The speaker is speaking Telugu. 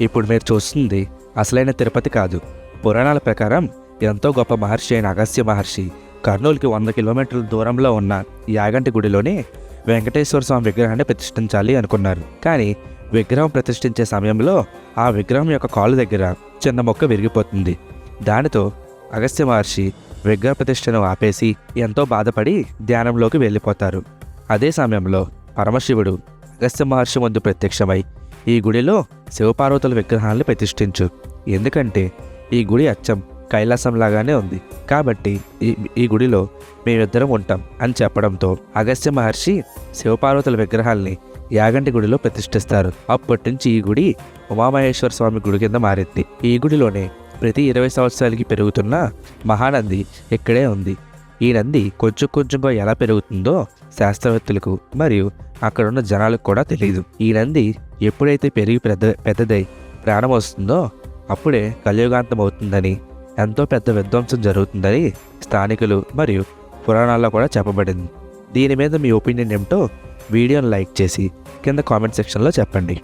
ఇప్పుడు మీరు చూస్తుంది అసలైన తిరుపతి కాదు. పురాణాల ప్రకారం ఎంతో గొప్ప మహర్షి అయిన అగస్త్య మహర్షి కర్నూలుకి 100 కిలోమీటర్ల దూరంలో ఉన్న యాగంటి గుడిలోనే వెంకటేశ్వర స్వామి విగ్రహాన్ని ప్రతిష్ఠించాలి అనుకున్నారు. కానీ విగ్రహం ప్రతిష్ఠించే సమయంలో ఆ విగ్రహం యొక్క కాలు దగ్గర చిన్న మొక్క విరిగిపోతుంది. దానితో అగస్త్య మహర్షి విగ్రహ ప్రతిష్టను ఆపేసి ఎంతో బాధపడి ధ్యానంలోకి వెళ్ళిపోతారు. అదే సమయంలో పరమశివుడు అగస్త్య మహర్షి ముందు ప్రత్యక్షమై ఈ గుడిలో శివపార్వతుల విగ్రహాలను ప్రతిష్ఠించు, ఎందుకంటే ఈ గుడి అచ్చం కైలాసంలాగానే ఉంది, కాబట్టి ఈ గుడిలో మేమిద్దరం ఉంటాం అని చెప్పడంతో అగస్త్య మహర్షి శివపార్వతుల విగ్రహాల్ని యాగంటి గుడిలో ప్రతిష్ఠిస్తారు. అప్పటి నుంచి ఈ గుడి ఉమామహేశ్వర స్వామి గుడి కింద మారింది. ఈ గుడిలోనే ప్రతి 20 సంవత్సరాలకి పెరుగుతున్న మహానంది ఇక్కడే ఉంది. ఈ నంది కొంచెం కొంచెంగా ఎలా పెరుగుతుందో శాస్త్రవేత్తలకు మరియు అక్కడున్న జనాలకు కూడా తెలియదు. ఈ నంది ఎప్పుడైతే పెరిగి పెద్దదై ప్రాణం వస్తుందో అప్పుడే కలియుగాంతం అవుతుందని, ఎంతో పెద్ద విధ్వంసం జరుగుతుందని స్థానికులు మరియు పురాణాల్లో కూడా చెప్పబడింది. దీని మీద మీ ఒపీనియన్ ఏమిటో వీడియోని లైక్ చేసి కింద కామెంట్ సెక్షన్లో చెప్పండి.